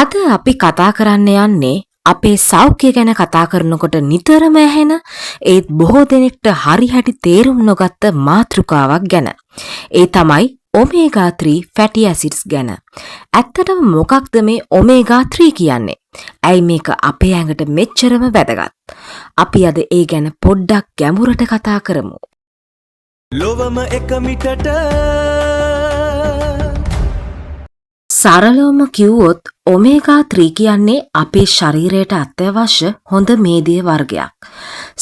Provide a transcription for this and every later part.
අද අපි කතා කරන්න යන්නේ අපේ සෞඛ්‍ය ගැන කතා කරනකොට නිතරම ඇහෙන ඒත් බොහෝ දෙනෙක්ට හරි හැටි තේරුම් නොගත්ත මාතෘකාවක් ගැන. ඒ තමයි ඔමේගා 3 ෆැටි ඇසිඩ්ස් ගැන. ඇත්තටම මොකක්ද මේ ඔමේගා 3 කියන්නේ? ඇයි මේක අපේ ඇඟට මෙච්චරම වැදගත්? අපි අද ඒ ගැන පොඩ්ඩක් ගැඹුරට කතා කරමු. ලොවම එක මිටට සරලවම කිව්වොත් ඔමේගා 3 කියන්නේ අපේ ශරීරයට අත්‍යවශ්‍ය හොඳ මේදය වර්ගයක්.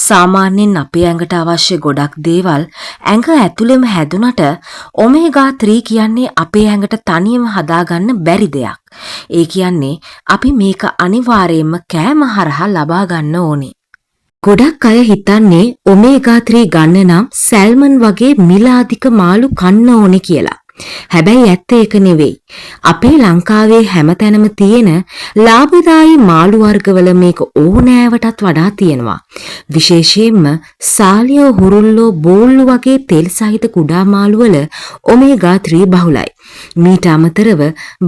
සාමාන්‍යයෙන් අපේ ඇඟට අවශ්‍ය ගොඩක් දේවල් ඇඟ ඇතුළෙම හැදුනට ඔමේගා 3 කියන්නේ අපේ ඇඟට තනියම හදාගන්න බැරි දෙයක්. ඒ කියන්නේ අපි මේක අනිවාර්යයෙන්ම කෑම හරහා ලබා ගන්න ඕනේ. ගොඩක් අය හිතන්නේ ඔමේගා 3 ගන්න නම් සැල්මන් වගේ මිලාදික මාළු කන්න ඕනේ කියලා. හැබැයි ඇත්ත ඒක නෙවෙයි. අපේ ලංකාවේ හැමතැනම තියෙන ලාභදායී මාළු වර්ගවල මේක ඕනෑවටත් වඩා තියෙනවා. විශේෂයෙන්ම සාලියෝ, හුරුල්ලෝ, බෝල්ලු වගේ තෙල් සහිත කුඩා මාළු වල ඔමේගා 3 බහුලයි. මීට අමතරව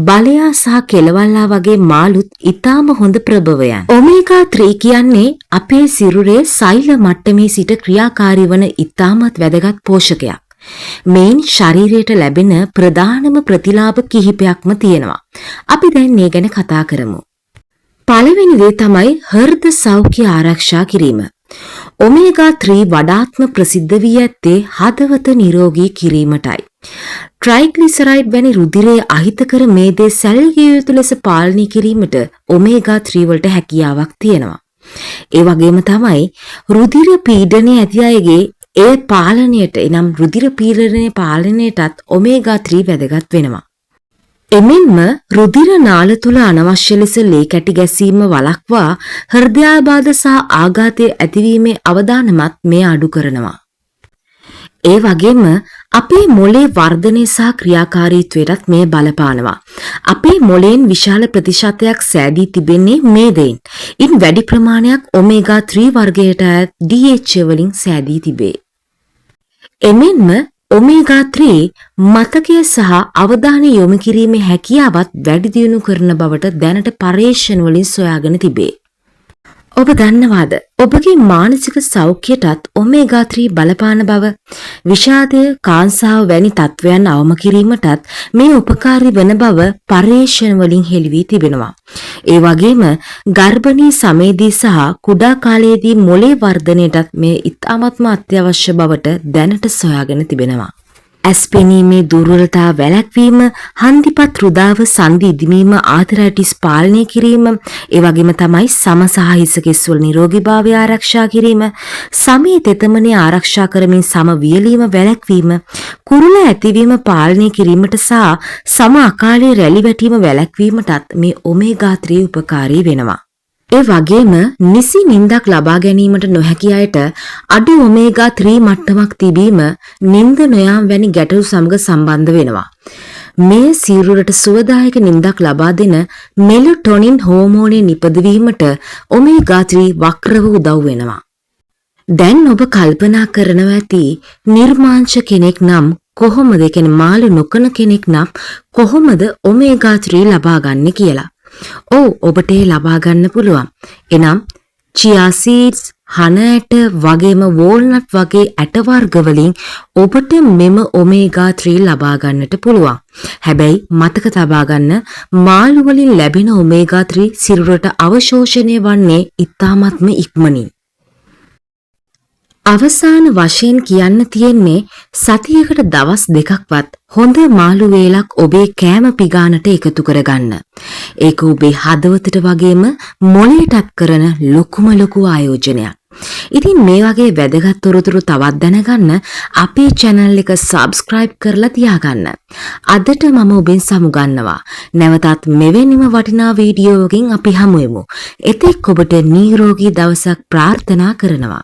බලයා සහ කෙලවල්ලා වගේ මාළුත් ඊටාම හොඳ ප්‍රභවයන්. ඔමේගා 3 කියන්නේ අපේ සිරුරේ සෛල මට්ටමේ සිට ක්‍රියාකාරී වන ඊටාමත් වැදගත් පෝෂකයක්. මේන් ශරීරයට ලැබෙන ප්‍රධානම ප්‍රතිලාභ කිහිපයක්ම තියෙනවා. අපි දැන් මේ ගැන කතා කරමු. පළවෙනි දේ තමයි හෘද සෞඛ්‍ය ආරක්ෂා කිරීම. ඔමේගා 3 වඩාත්ම ප්‍රසිද්ධ වී ඇත්තේ හදවත නිරෝගී කිරීමටයි. ට්‍රයිග්ලිසරයිඩ් වැනි රුධිරයේ අහිතකර මේදේ සැලකිය යුතු ලෙස පාලනය කිරීමට ඔමේගා 3 වලට හැකියාවක් තියෙනවා. ඒ වගේම තමයි රුධිර පීඩනය ඇති අයගේ ඒ පාලනයට එනම් රුධිර පීඩනය පාලනයටත් ඔමේගා 3 වැදගත් වෙනවා. එමෙන්ම රුධිර නාල තුල අනවශ්‍ය ලෙස ලේ කැටි ගැසීම වළක්වා හෘදයාබාධ සහ ආඝාතය ඇතිවීමේ අවදානමත් මේ අඩු කරනවා. ඒ වගේම අපේ මොළේ වර්ධනය සහ ක්‍රියාකාරීත්වයටත් මේ බලපානවා. අපේ මොළයෙන් විශාල ප්‍රතිශතයක් සෑදී තිබෙන්නේ මේදයෙන්. ඉන් වැඩි ප්‍රමාණයක් ඔමේගා 3 වර්ගයට අයත් DHA වලින් සෑදී තිබේ. එමෙන්ම ඔමේගා 3 මතකය සහ අවධානය යොමු කිරීමේ හැකියාවත් වැඩි දියුණු කරන බවට දැනට පර්යේෂණ වලින් සොයාගෙන තිබේ. ඔබ දන්නවාද ඔබගේ මානසික සෞඛ්‍යයටත් ඔමේගා 3 බලපාන බව? විෂාදය, කාංසාව වැනි තත්ත්වයන් අවම කිරීමටත් මේ උපකාරී වන බව පර්යේෂණ වලින් හෙළි වී තිබෙනවා. ඒ වගේම ගර්භණී සමයේදී සහ කුඩා කාලයේදී මොළේ වර්ධනයටත් මේ ඉතාමත්ම අත්‍යවශ්‍ය බවට දැනට සොයාගෙන තිබෙනවා. ඇස්පෙනීමේ දුර්වලතාව වැළැක්වීම, හන්දිපත් රුදාව සන්ධි ඉදිමීම, ආතරයිටිස් පාලනය කිරීම, ඒ වගේම තමයි සම සහ හිස කෙස්වල නිරෝගීභාවය ආරක්ෂා කිරීම, සමේ තෙතමනය ආරක්ෂා කරමින් සම වියලීම වැළැක්වීම, කුරුල ඇතිවීම පාලනය කිරීමට සහ සම අකාලයේ රැලි වැටීම වැළැක්වීමටත් මේ ඔමේගා 3 උපකාරී වෙනවා. ඒ වගේම නිසි නිින්දක් ලබා ගැනීමට නොහැකි අයට අඩු ඔමේගා 3 මට්ටමක් තිබීම නිින්ද නොයාම වැනි ගැටලු සමග සම්බන්ධ වෙනවා. මේ සිරුරට සුවදායක නිින්දක් ලබා දෙන මෙලටොනින් හෝමෝනය නිපදවීමට ඔමේගා 3 වක්‍රව උදව් වෙනවා. දැන් ඔබ කල්පනා කරනවා ඇති නිර්මාංශ කෙනෙක් නම් කොහොමද, කියන්නේ මාළු නොකන කෙනෙක් නම් කොහොමද ඔමේගා 3 ලබා ගන්න කියලා. ඔව්, ඔබට ඒ ලබා ගන්න පුළුවන්. එනම් චියා සීඩ්ස්, හන ඇට වගේම වෝල්නට් වගේ ඇට වර්ග වලින් ඔබට මෙම ඔමේගා 3 ලබා ගන්නට පුළුවන්. හැබැයි මතක තබා ගන්න, මාළු වලින් ලැබෙන ඔමේගා 3 සිරුරට අවශෝෂණය වන්නේ ඉතාමත්ම ඉක්මනින්. අවසාන වශයෙන් කියන්න තියෙන්නේ සතියකට දවස් දෙකක්වත් හොඳ මාළු වේලක් ඔබේ කෑම පිගානට එකතු කරගන්න. ඒක ඔබේ හදවතට වගේම මොළයටත් කරන ලොකු ආයෝජනයක්. ඉතින් මේ වගේ වැදගත් තොරතුරු තවත් දැනගන්න අපේ channel එක subscribe කරලා තියාගන්න. අදට මම ඔබෙන් සමුගන්නවා. නැවතත් මෙවැනිම වටිනා වීඩියෝවකින් අපි හමු වෙමු. එතෙක් ඔබට නිරෝගී දවසක් ප්‍රාර්ථනා කරනවා.